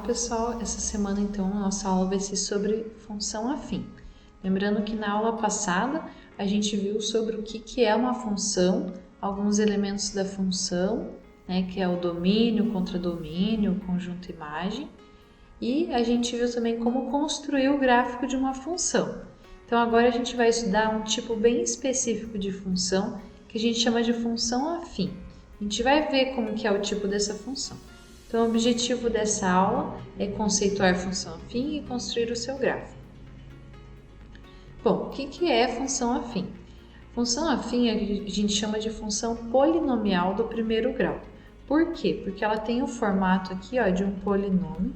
pessoal, essa semana então a nossa aula vai ser sobre função afim. Lembrando que na aula passada a gente viu sobre o que é uma função, alguns elementos da função, que é o domínio, contradomínio, conjunto imagem, e a gente viu também como construir o gráfico de uma função. Então agora a gente vai estudar um tipo bem específico de função que a gente chama de função afim. A gente vai ver como que é o tipo dessa função. Então, o objetivo dessa aula é conceituar a função afim e construir o seu gráfico. Bom, o que é função afim? Função afim a gente chama de função polinomial do primeiro grau. Por quê? Porque ela tem o formato aqui de um polinômio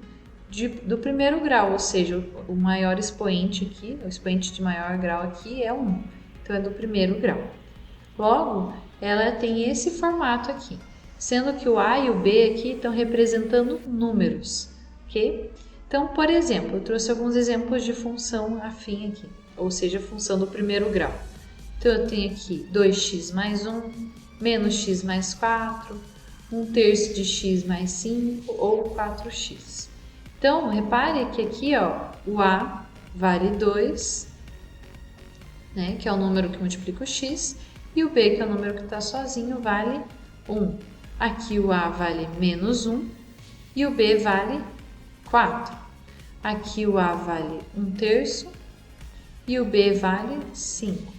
do primeiro grau, ou seja, o maior expoente aqui, o expoente de maior grau aqui é 1, então é do primeiro grau. Logo, ela tem esse formato aqui, sendo que o A e o B aqui estão representando números, ok? Então, por exemplo, eu trouxe alguns exemplos de função afim aqui, ou seja, função do primeiro grau. Então, eu tenho aqui 2x mais 1, menos x mais 4, 1/3 de x mais 5 ou 4x. Então, repare que aqui o A vale 2, que é o número que multiplica o x, e o B, que é o número que está sozinho, vale 1. Aqui o A vale menos 1 e o B vale 4. Aqui o A vale 1/3 e o B vale 5.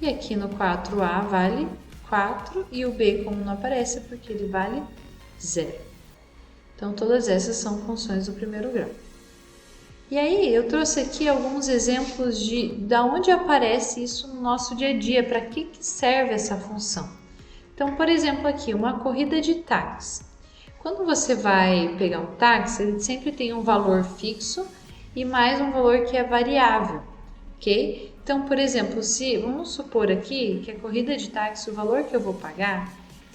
E aqui no 4 o A vale 4 e o B, como não aparece, porque ele vale 0. Então, todas essas são funções do primeiro grau. E aí, eu trouxe aqui alguns exemplos de onde aparece isso no nosso dia a dia, para que serve essa função. Então, por exemplo, aqui, uma corrida de táxi. Quando você vai pegar um táxi, ele sempre tem um valor fixo e mais um valor que é variável, ok? Então, por exemplo, vamos supor aqui que a corrida de táxi, o valor que eu vou pagar,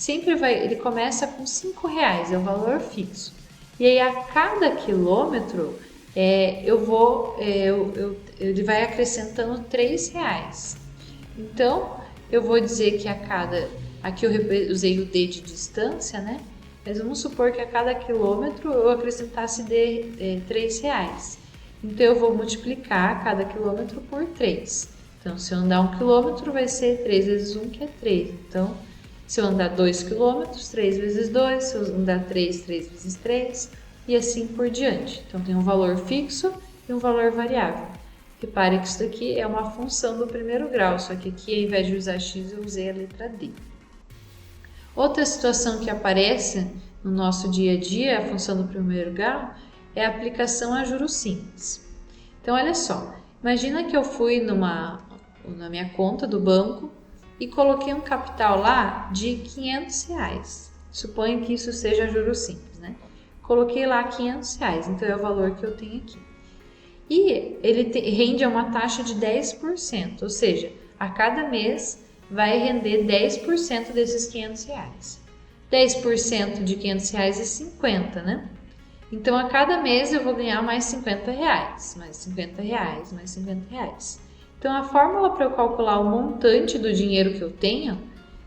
ele começa com R$5, é o valor fixo. E aí, a cada quilômetro, ele vai acrescentando R$3. Então, eu vou dizer que aqui eu usei o D de distância, mas vamos supor que a cada quilômetro eu acrescentasse R$3. Então, eu vou multiplicar cada quilômetro por 3. Então, se eu andar 1 quilômetro, vai ser 3 vezes 1, que é 3. Então, se eu andar 2 quilômetros, 3 vezes 2. Se eu andar 3, 3 vezes 3. E assim por diante. Então, tem um valor fixo e um valor variável. Repare que isso daqui é uma função do primeiro grau, só que aqui, ao invés de usar x, eu usei a letra D. Outra situação que aparece no nosso dia a dia, a função do primeiro grau, é a aplicação a juros simples. Então, olha só, imagina que eu fui na minha conta do banco e coloquei um capital lá de R$500. Suponho que isso seja juros simples, Coloquei lá R$500, então é o valor que eu tenho aqui. E ele rende a uma taxa de 10%, ou seja, a cada mês vai render 10% desses R$500. 10% de R$500 é 50, Então, a cada mês eu vou ganhar mais R$50, mais R$50, mais R$50. Então, a fórmula para eu calcular o montante do dinheiro que eu tenho,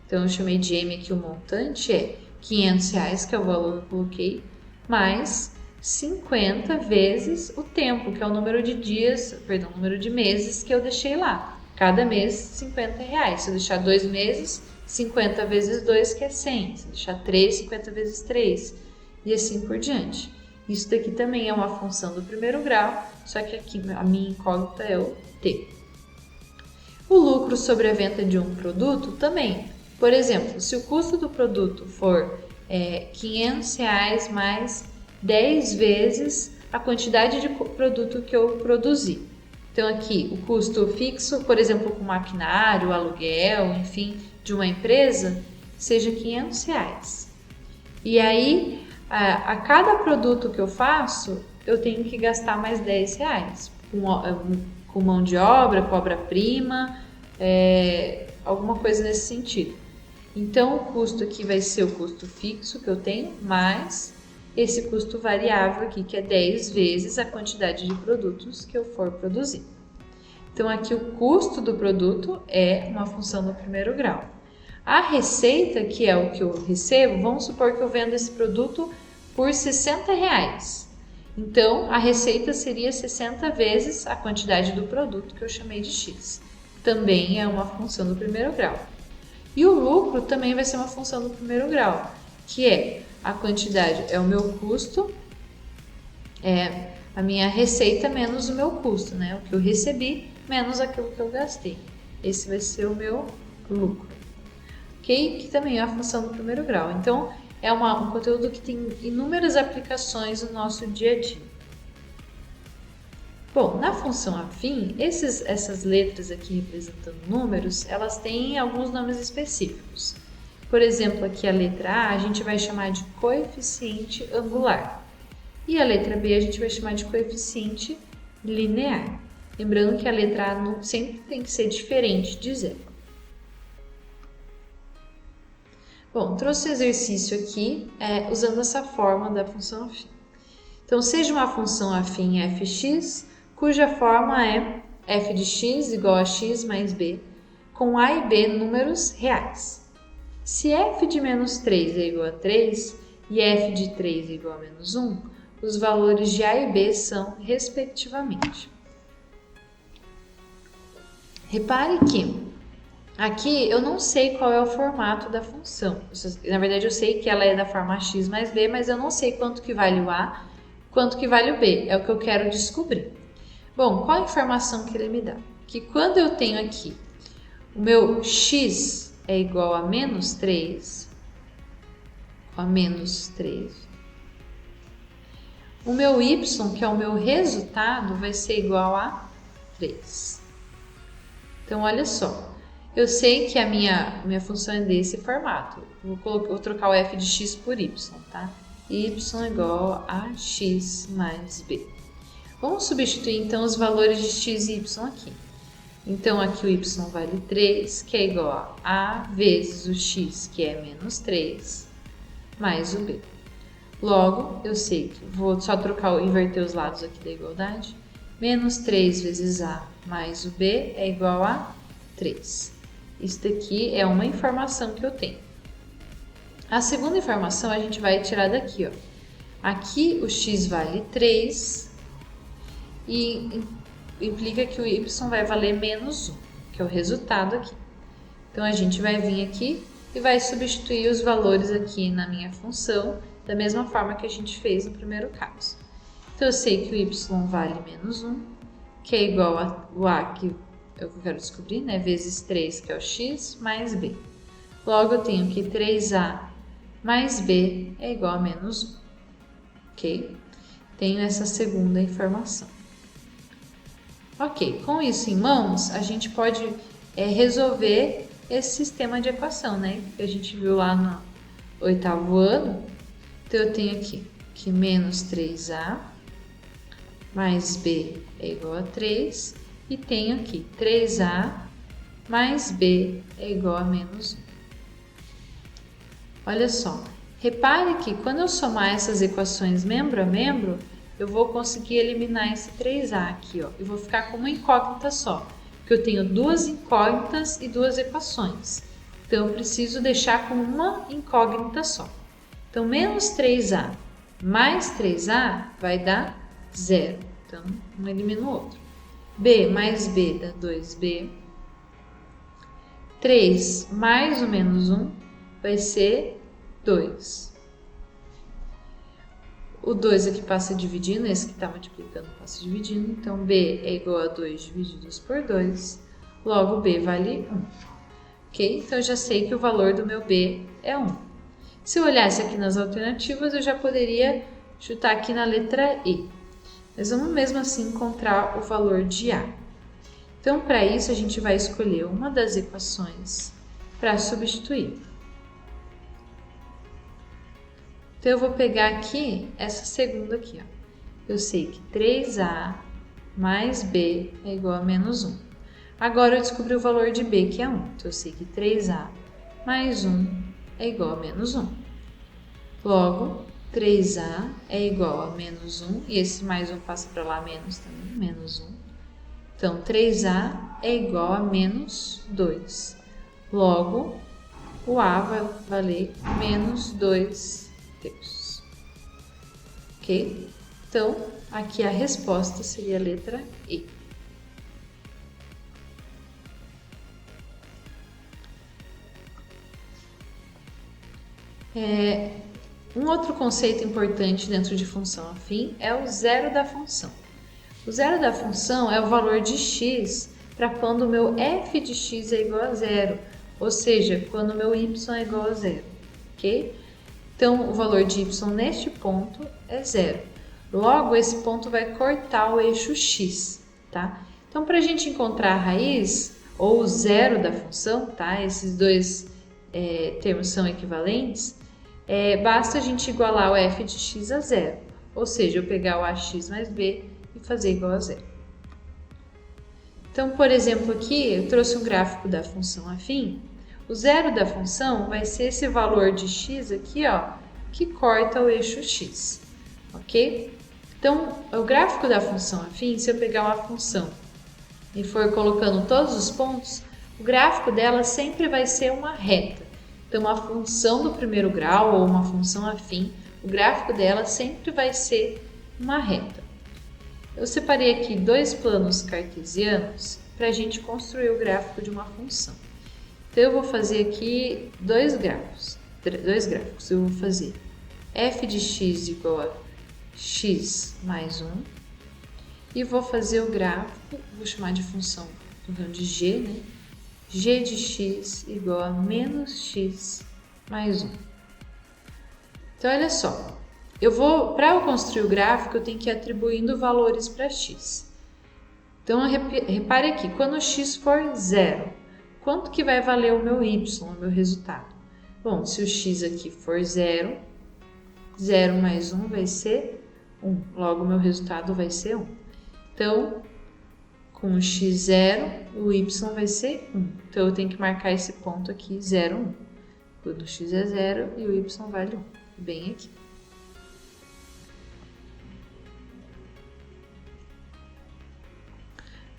então eu chamei de M aqui o montante, é R$500, que é o valor que eu coloquei, mais 50 vezes o tempo, que é o número de meses que eu deixei lá. Cada mês, R$50. Se eu deixar 2 meses, 50 vezes 2, que é 100. Se eu deixar 3, 50 vezes 3. E assim por diante. Isso daqui também é uma função do primeiro grau, só que aqui a minha incógnita é o T. O lucro sobre a venda de um produto também. Por exemplo, se o custo do produto for R$500 mais 10 vezes a quantidade de produto que eu produzi. Então, aqui, o custo fixo, por exemplo, com maquinário, aluguel, enfim, de uma empresa, seja R$500. E aí, a cada produto que eu faço, eu tenho que gastar mais R$10, com mão de obra, com obra-prima, alguma coisa nesse sentido. Então, o custo aqui vai ser o custo fixo que eu tenho, mais esse custo variável aqui, que é 10 vezes a quantidade de produtos que eu for produzir. Então, aqui o custo do produto é uma função do primeiro grau. A receita, que é o que eu recebo, vamos supor que eu vendo esse produto por R$60. Então, a receita seria 60 vezes a quantidade do produto que eu chamei de X. Também é uma função do primeiro grau. E o lucro também vai ser uma função do primeiro grau, que é a quantidade, é o meu custo, é a minha receita menos o meu custo, né? O que eu recebi menos aquilo que eu gastei. Esse vai ser o meu lucro. Ok? Que também é a função do primeiro grau. Então, é um conteúdo que tem inúmeras aplicações no nosso dia a dia. Bom, na função afim, essas letras aqui representando números, elas têm alguns nomes específicos. Por exemplo, aqui a letra A gente vai chamar de coeficiente angular. E a letra B a gente vai chamar de coeficiente linear. Lembrando que a letra A sempre tem que ser diferente de zero. Bom, trouxe o exercício aqui usando essa forma da função afim. Então, seja uma função afim fx, cuja forma é f de x igual a x mais b, com a e b números reais. Se f de menos 3 é igual a 3 e f de 3 é igual a menos 1, os valores de a e b são, respectivamente. Repare que aqui eu não sei qual é o formato da função. Na verdade, eu sei que ela é da forma x mais b, mas eu não sei quanto que vale o a, quanto que vale o b. É o que eu quero descobrir. Bom, qual a informação que ele me dá? Que quando eu tenho aqui o meu x é igual a menos 3, o meu y, que é o meu resultado, vai ser igual a 3. Então, olha só. Eu sei que a minha função é desse formato. Vou trocar o f de x por y, tá? Y igual a x mais b. Vamos substituir, então, os valores de x e y aqui. Então, aqui o y vale 3, que é igual a vezes o x, que é menos 3, mais o b. Logo, eu sei que vou só inverter os lados aqui da igualdade. Menos 3 vezes a mais o b é igual a 3. Isso daqui é uma informação que eu tenho. A segunda informação a gente vai tirar daqui, ó. Aqui o x vale 3 e implica que o y vai valer menos 1, que é o resultado aqui. Então, a gente vai vir aqui e vai substituir os valores aqui na minha função, da mesma forma que a gente fez no primeiro caso. Então, eu sei que o y vale menos 1, que é igual ao a, que eu quero descobrir, né? Vezes 3, que é o x, mais b. Logo, eu tenho que 3a mais b é igual a menos 1. Ok? Tenho essa segunda informação. Ok, com isso em mãos, a gente pode resolver esse sistema de equação, né? Que a gente viu lá no 8º ano. Então, eu tenho aqui que menos 3a mais b é igual a 3. E tenho aqui 3a mais b é igual a menos 1. Olha só, repare que quando eu somar essas equações membro a membro, eu vou conseguir eliminar esse 3a aqui, ó, e vou ficar com uma incógnita só, porque eu tenho duas incógnitas e duas equações. Então, eu preciso deixar com uma incógnita só. Então, menos 3a mais 3a vai dar 0. Então, um elimina o outro. B mais b dá 2b. 3 mais o menos 1 vai ser 2. O 2 aqui passa dividindo, esse que está multiplicando passa dividindo. Então, b é igual a 2 divididos por 2. Logo, b vale 1. Ok? Então, eu já sei que o valor do meu b é 1. Se eu olhasse aqui nas alternativas, eu já poderia chutar aqui na letra E. Mas vamos mesmo assim encontrar o valor de A. Então, para isso, a gente vai escolher uma das equações para substituir. Então, eu vou pegar aqui essa segunda aqui, ó. Eu sei que 3a mais b é igual a menos 1. Agora, eu descobri o valor de b, que é 1. Então, eu sei que 3a mais 1 é igual a menos 1. Logo, 3a é igual a menos 1, e esse mais 1 passa para lá, menos também, menos 1. Então, 3a é igual a menos 2. Logo, o a vai valer menos 2 terços. ok? Então, aqui a resposta seria a letra E. Um outro conceito importante dentro de função afim é o zero da função. O zero da função é o valor de x para quando o meu f de x é igual a zero, ou seja, quando o meu y é igual a zero, ok? Então, o valor de y neste ponto é zero. Logo, esse ponto vai cortar o eixo x, tá? Então, para a gente encontrar a raiz, ou o zero da função, tá? Esses dois termos são equivalentes, basta a gente igualar o f de x a zero. Ou seja, eu pegar o ax mais b e fazer igual a zero. Então, por exemplo, aqui eu trouxe um gráfico da função afim. O zero da função vai ser esse valor de x aqui, ó, que corta o eixo x, ok? Então, o gráfico da função afim, se eu pegar uma função e for colocando todos os pontos, o gráfico dela sempre vai ser uma reta. Então, uma função do primeiro grau ou uma função afim, o gráfico dela sempre vai ser uma reta. Eu separei aqui dois planos cartesianos para a gente construir o gráfico de uma função. Então, eu vou fazer aqui dois gráficos. Eu vou fazer f de x igual a x mais 1 e vou fazer o gráfico, vou chamar de função de g, né? G de x igual a menos x mais 1. Então, olha só. Para eu construir o gráfico, eu tenho que ir atribuindo valores para x. Então, repare aqui, quando x for zero, quanto que vai valer o meu y, o meu resultado? Bom, se o x aqui for zero, 0 mais 1 vai ser 1. Logo, o meu resultado vai ser 1. Então, com o x0, o y vai ser 1. Então, eu tenho que marcar esse ponto aqui, 0, 1. Quando o x é 0 e o y vale 1. Bem aqui.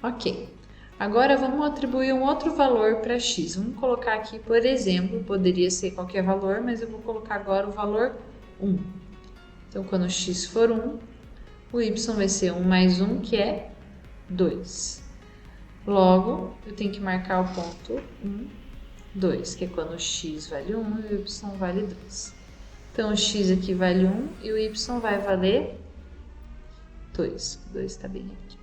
Ok. Agora, vamos atribuir um outro valor para x. Vamos colocar aqui, por exemplo, poderia ser qualquer valor, mas eu vou colocar agora o valor 1. Então, quando o x for 1, o y vai ser 1 mais 1, que é 2. Logo, eu tenho que marcar o ponto 1, 2, que é quando o x vale 1 e o y vale 2. Então, o x aqui vale 1 e o y vai valer 2. 2 está bem aqui.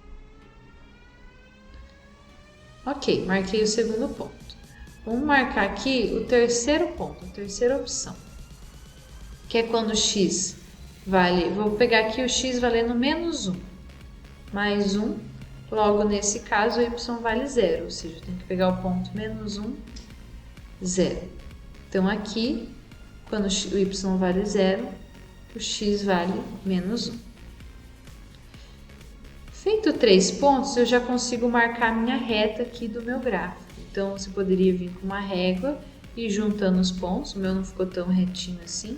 Ok, marquei o segundo ponto. Vamos marcar aqui o terceiro ponto, a terceira opção, que é quando o x vale, vou pegar aqui o x valendo menos 1, mais 1, logo nesse caso o y vale 0, ou seja, eu tenho que pegar o ponto menos 1, 0. Então aqui, quando o y vale 0, o x vale menos 1. Feito 3 pontos, eu já consigo marcar a minha reta aqui do meu gráfico. Então, você poderia vir com uma régua e juntando os pontos. O meu não ficou tão retinho assim,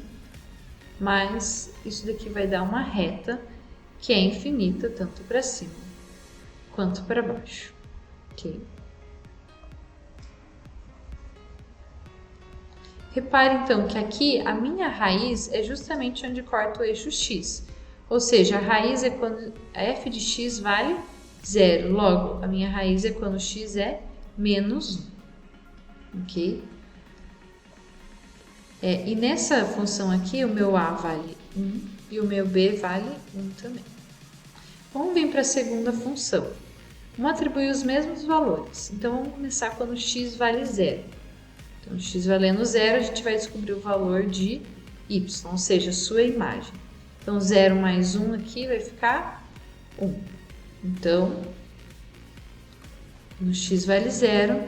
mas isso daqui vai dar uma reta que é infinita, tanto para cima quanto para baixo. Ok? Repare, então, que aqui a minha raiz é justamente onde corta o eixo x. Ou seja, a raiz é quando a f de x vale 0. Logo, a minha raiz é quando x é menos 1. Ok? E nessa função aqui, o meu a vale 1 e o meu b vale 1 também. Vamos vir para a segunda função. Vamos atribuir os mesmos valores. Então, vamos começar quando x vale 0. Então, x valendo 0, a gente vai descobrir o valor de y, ou seja, sua imagem. Então, 0 mais 1 aqui vai ficar 1. Então, no x vale 0,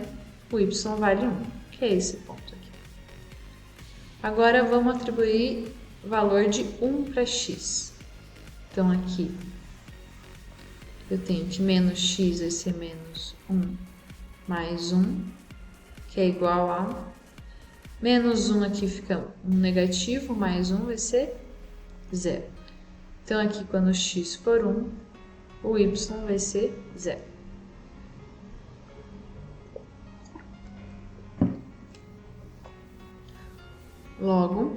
o y vale 1, que é esse ponto aqui. Agora, vamos atribuir o valor de 1 para x. Então, aqui, eu tenho que menos x vai ser menos 1 mais 1, que é igual a... Menos 1 aqui fica um negativo, mais 1 vai ser 0. Então, aqui, quando x for 1, o y vai ser 0. Logo,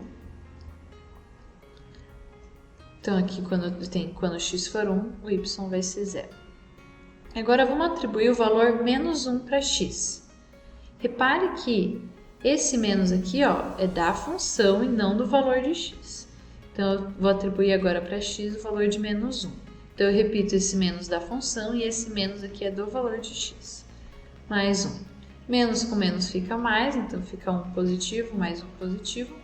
Então, aqui quando x for 1, o y vai ser 0. Agora, vamos atribuir o valor menos 1 para x. Repare que esse menos aqui, ó, é da função e não do valor de x. Então, eu vou atribuir agora para x o valor de menos 1. Então, eu repito esse menos da função e esse menos aqui é do valor de x. Mais 1. Menos com menos fica mais, então fica 1 positivo mais 1 positivo,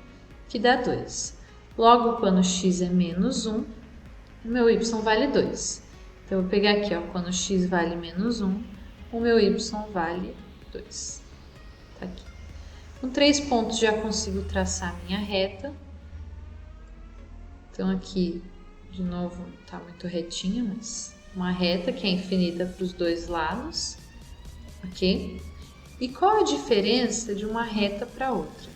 que dá 2. Logo, quando x é menos 1, o meu y vale 2. Então, eu vou pegar aqui, ó, quando x vale menos 1, o meu y vale 2. Tá aqui. Com 3 pontos já consigo traçar a minha reta. Então, aqui, de novo, não está muito retinha, mas uma reta que é infinita para os dois lados. Ok? E qual a diferença de uma reta para outra?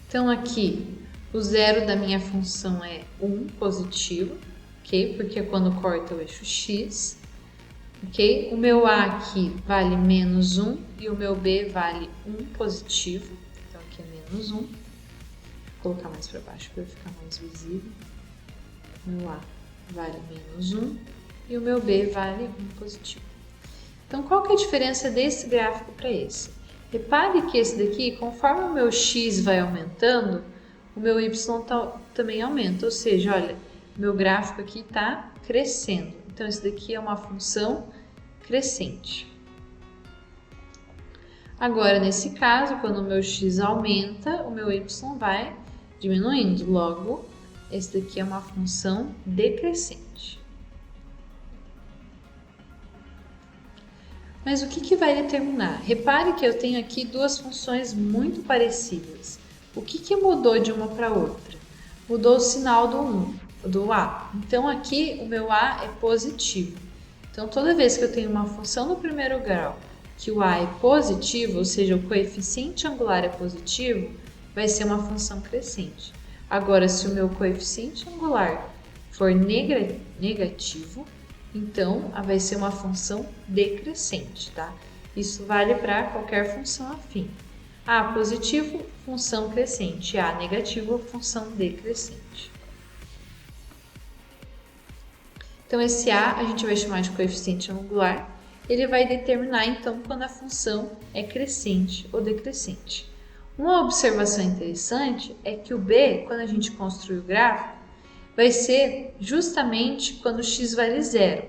Então, aqui, o zero da minha função é 1 positivo, ok? Porque é quando corta o eixo x, ok? O meu a aqui vale menos 1 e o meu b vale 1 positivo, então aqui é menos 1. Vou colocar mais para baixo para ficar mais visível. O meu a vale menos 1 e o meu b vale 1 positivo. Então, qual que é a diferença desse gráfico para esse? Repare que esse daqui, conforme o meu x vai aumentando, o meu y também aumenta. Ou seja, olha, meu gráfico aqui está crescendo. Então, esse daqui é uma função crescente. Agora, nesse caso, quando o meu x aumenta, o meu y vai diminuindo. Logo, esse daqui é uma função decrescente. Mas o que vai determinar? Repare que eu tenho aqui duas funções muito parecidas. O que mudou de uma para outra? Mudou o sinal do a. Então, aqui o meu a é positivo. Então, toda vez que eu tenho uma função no primeiro grau que o a é positivo, ou seja, o coeficiente angular é positivo, vai ser uma função crescente. Agora, se o meu coeficiente angular for negativo, então vai ser uma função decrescente, tá? Isso vale para qualquer função afim. A positivo, função crescente. A negativo, função decrescente. Então, esse a gente vai chamar de coeficiente angular. Ele vai determinar, então, quando a função é crescente ou decrescente. Uma observação interessante é que o b, quando a gente construir o gráfico, vai ser justamente quando x vale 0.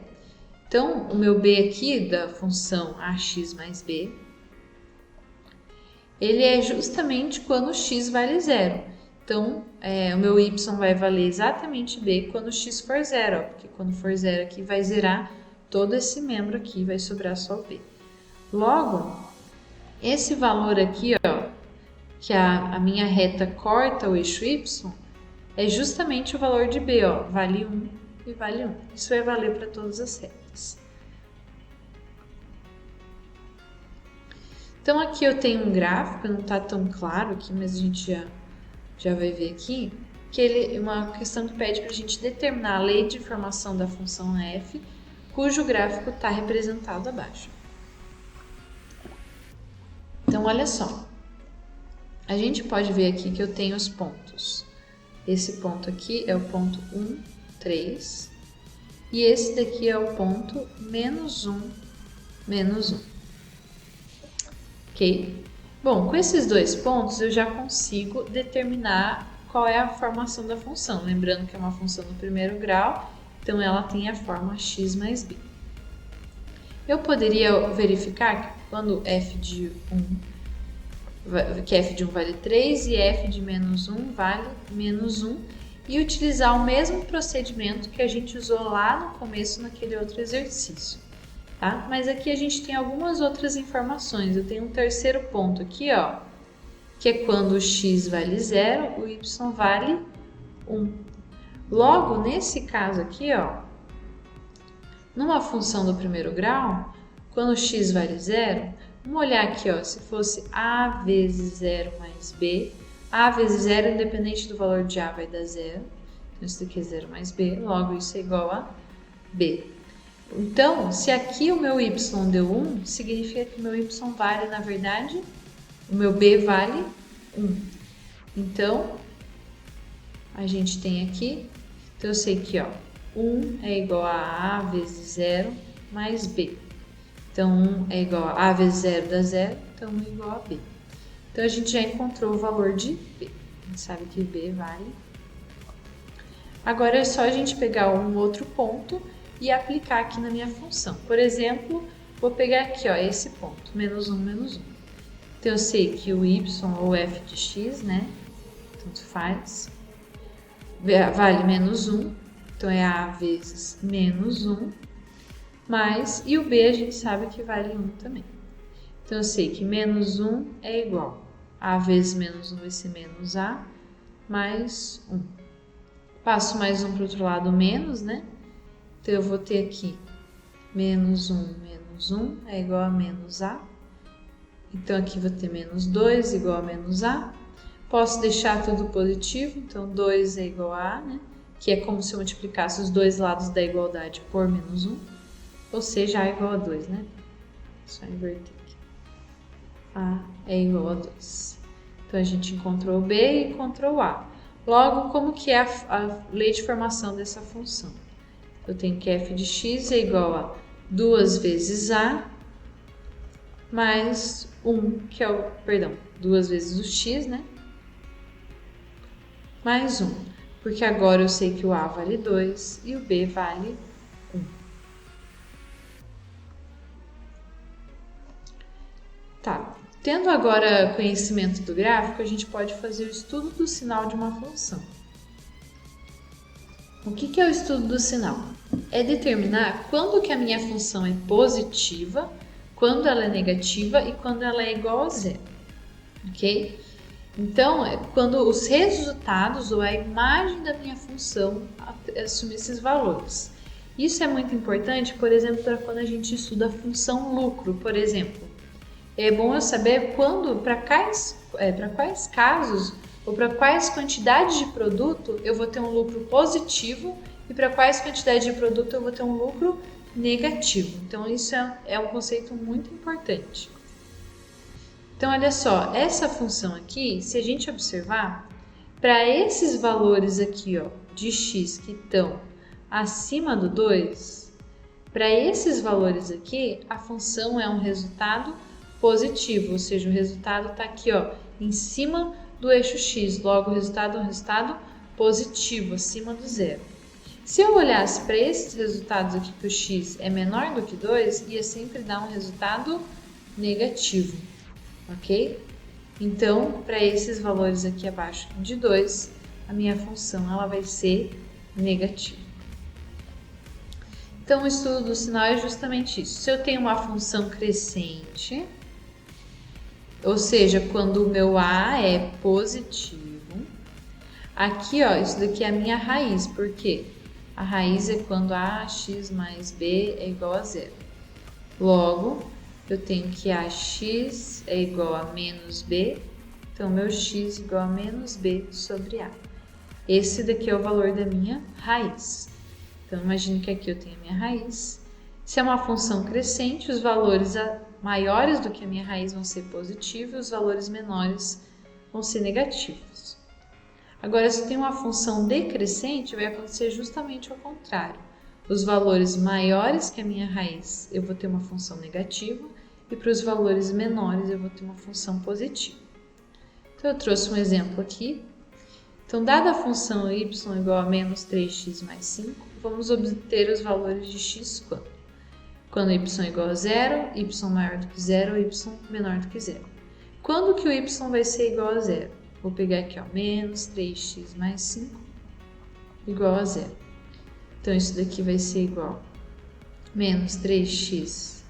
Então, o meu b aqui da função ax mais b, ele é justamente quando x vale 0. Então, o meu y vai valer exatamente b quando x for 0, ó, porque quando for 0 aqui vai zerar todo esse membro aqui, vai sobrar só o b. Logo, esse valor aqui, ó, que a minha reta corta o eixo y, é justamente o valor de b, ó, vale 1 e vale 1. Isso vai valer para todas as retas. Então, aqui eu tenho um gráfico, não está tão claro aqui, mas a gente já vai ver aqui, que ele é uma questão que pede para a gente determinar a lei de formação da função f, cujo gráfico está representado abaixo. Então, olha só. A gente pode ver aqui que eu tenho os pontos. Esse ponto aqui é o ponto 1, 3. E esse daqui é o ponto menos 1, menos 1. Ok? Bom, com esses dois pontos eu já consigo determinar qual é a formação da função. Lembrando que é uma função no primeiro grau, então ela tem a forma x mais b. Eu poderia verificar que quando f de 1, que f de 1 vale 3 e f de menos 1 vale menos 1, e utilizar o mesmo procedimento que a gente usou lá no começo naquele outro exercício. Tá? Mas aqui a gente tem algumas outras informações. Eu tenho um terceiro ponto aqui, ó, que é quando o x vale 0, o y vale 1. Logo, nesse caso aqui, ó, numa função do primeiro grau, quando o x vale 0, vamos olhar aqui, ó, se fosse a vezes 0 mais b, a vezes 0, independente do valor de a, vai dar 0. Então, isso daqui é 0 mais b, logo isso é igual a b. Então, se aqui o meu y deu 1, significa que o meu y vale, na verdade, o meu b vale 1. Então, a gente tem aqui, então eu sei que 1 é igual a vezes 0 mais b. Então 1 é igual a vezes 0 dá 0, então 1 é igual a b. Então a gente já encontrou o valor de b. A gente sabe que b vale. Agora é só a gente pegar um outro ponto e aplicar aqui na minha função. Por exemplo, vou pegar aqui esse ponto, menos 1, menos 1. Então eu sei que o y ou f de x, né? Tanto faz. Vale menos 1, então é a vezes menos 1, mais, e o b a gente sabe que vale 1 também. Então eu sei que menos 1 é igual a vezes menos 1 vai ser menos a, mais 1. Passo mais 1 para o outro lado, menos, né? Então eu vou ter aqui menos 1 é igual a menos a. Então aqui vou ter menos 2 igual a menos a. Posso deixar tudo positivo, então 2 é igual a, né? Que é como se eu multiplicasse os dois lados da igualdade por menos 1. Ou seja, a é igual a 2, né? Só inverter aqui. A é igual a 2. Então a gente encontrou o b e encontrou o a. Logo, como que é a lei de formação dessa função? Eu tenho que f de x é igual a 2 vezes a mais 1, que é o, 2 vezes o x, né? Mais 1, porque agora eu sei que o a vale 2 e o b vale 1. Tá, tendo agora conhecimento do gráfico, a gente pode fazer o estudo do sinal de uma função. O que é o estudo do sinal? É determinar quando que a minha função é positiva, quando ela é negativa e quando ela é igual a zero, ok? Então, é quando os resultados ou a imagem da minha função assumir esses valores. Isso é muito importante, por exemplo, para quando a gente estuda a função lucro, por exemplo. É bom eu saber para quais casos ou para quais quantidades de produto eu vou ter um lucro positivo e para quais quantidades de produto eu vou ter um lucro negativo. Então, isso é um conceito muito importante. Então, olha só, essa função aqui, se a gente observar, para esses valores aqui de x que estão acima do 2, para esses valores aqui, a função é um resultado positivo, ou seja, o resultado está aqui em cima do eixo x, logo o resultado é um resultado positivo, acima do zero. Se eu olhasse para esses resultados aqui que o x é menor do que 2, ia sempre dar um resultado negativo, ok? Então, para esses valores aqui abaixo de 2, a minha função ela vai ser negativa. Então, o estudo do sinal é justamente isso. Se eu tenho uma função crescente, ou seja, quando o meu a é positivo, aqui, isso daqui é a minha raiz, por quê? A raiz é quando ax mais b é igual a zero. Logo, eu tenho que ax é igual a menos b, então meu x é igual a menos b sobre a. Esse daqui é o valor da minha raiz. Então, imagine que aqui eu tenho a minha raiz. Se é uma função crescente, os valores maiores do que a minha raiz vão ser positivos e os valores menores vão ser negativos. Agora, se tem uma função decrescente, vai acontecer justamente ao contrário. Os valores maiores que a minha raiz, eu vou ter uma função negativa, e para os valores menores, eu vou ter uma função positiva. Então, eu trouxe um exemplo aqui. Então, dada a função y igual a menos 3x mais 5, vamos obter os valores de x quando? Quando y é igual a zero, y maior do que zero, y menor do que zero. Quando que o y vai ser igual a zero? Vou pegar aqui, menos 3x mais 5 igual a zero. Então, isso daqui vai ser igual a menos 3x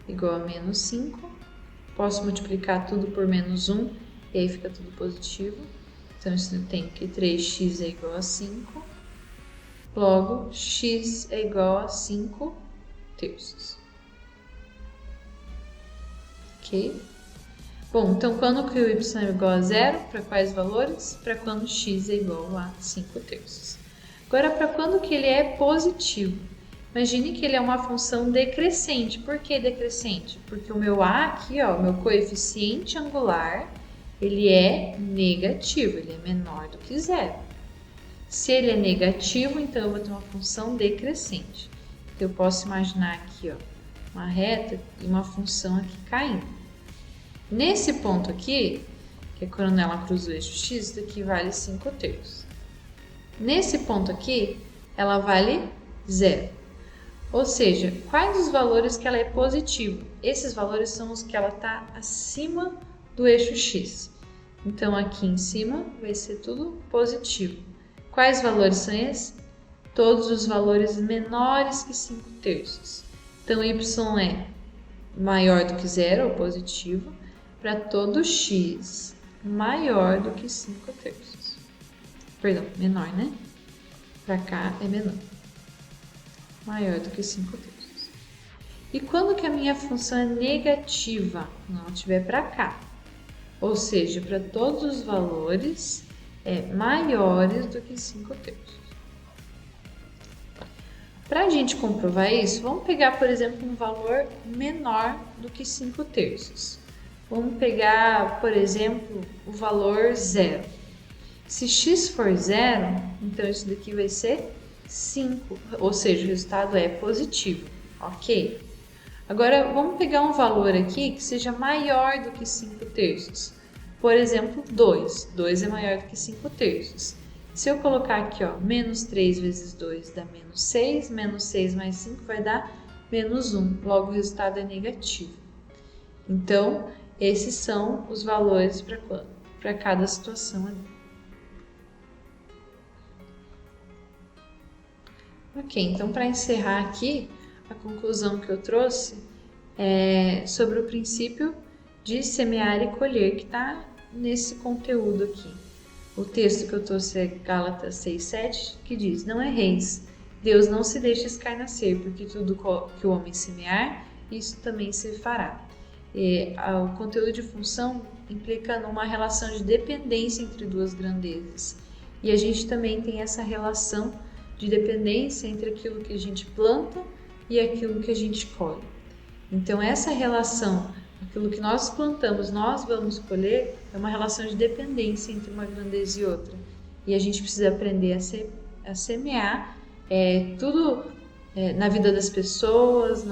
igual a menos 5. Posso multiplicar tudo por menos 1 e aí fica tudo positivo. Então, isso tem que 3x é igual a 5. Logo, x é igual a 5 terços. Ok? Bom, então quando que o y é igual a zero? Para quais valores? Para quando x é igual a 5 terços. Agora, para quando que ele é positivo? Imagine que ele é uma função decrescente. Por que decrescente? Porque o meu a aqui, o meu coeficiente angular, ele é negativo, ele é menor do que zero. Se ele é negativo, então eu vou ter uma função decrescente. Então eu posso imaginar aqui, ó, uma reta e uma função aqui caindo. Nesse ponto aqui, que é quando ela cruza o eixo x, isso daqui vale 5/3. Nesse ponto aqui, ela vale 0. Ou seja, quais os valores que ela é positiva? Esses valores são os que ela está acima do eixo x. Então, aqui em cima vai ser tudo positivo. Quais valores são esses? Todos os valores menores que 5/3. Então, y é maior do que 0, ou positivo, para todo x maior do que 5/3. Perdão, menor, né? Para cá é menor. Maior do que 5/3. E quando que a minha função é negativa? Quando ela estiver para cá. Ou seja, para todos os valores maiores do que 5/3. Para a gente comprovar isso, vamos pegar, por exemplo, um valor menor do que 5/3. Vamos pegar, por exemplo, o valor 0. Se x for 0, então isso daqui vai ser 5, ou seja, o resultado é positivo, ok? Agora, vamos pegar um valor aqui que seja maior do que 5/3. Por exemplo, 2. 2 é maior do que 5/3. Se eu colocar aqui, ó, menos 3 vezes 2 dá menos 6, menos 6 mais 5 vai dar menos 1, logo o resultado é negativo. Então, esses são os valores para cada situação ali. Ok, então para encerrar aqui, a conclusão que eu trouxe é sobre o princípio de semear e colher que está nesse conteúdo aqui. O texto que eu trouxe é Gálatas 6:7, que diz: não erreis, Deus não se deixa escarnecer, porque tudo que o homem semear, isso também se fará. O conteúdo de função implica numa relação de dependência entre duas grandezas. E a gente também tem essa relação de dependência entre aquilo que a gente planta e aquilo que a gente colhe. Então, essa relação, aquilo que nós plantamos, nós vamos colher, é uma relação de dependência entre uma grandeza e outra. E a gente precisa aprender a semear tudo na vida das pessoas,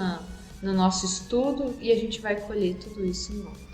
no nosso estudo, e a gente vai colher tudo isso em volta.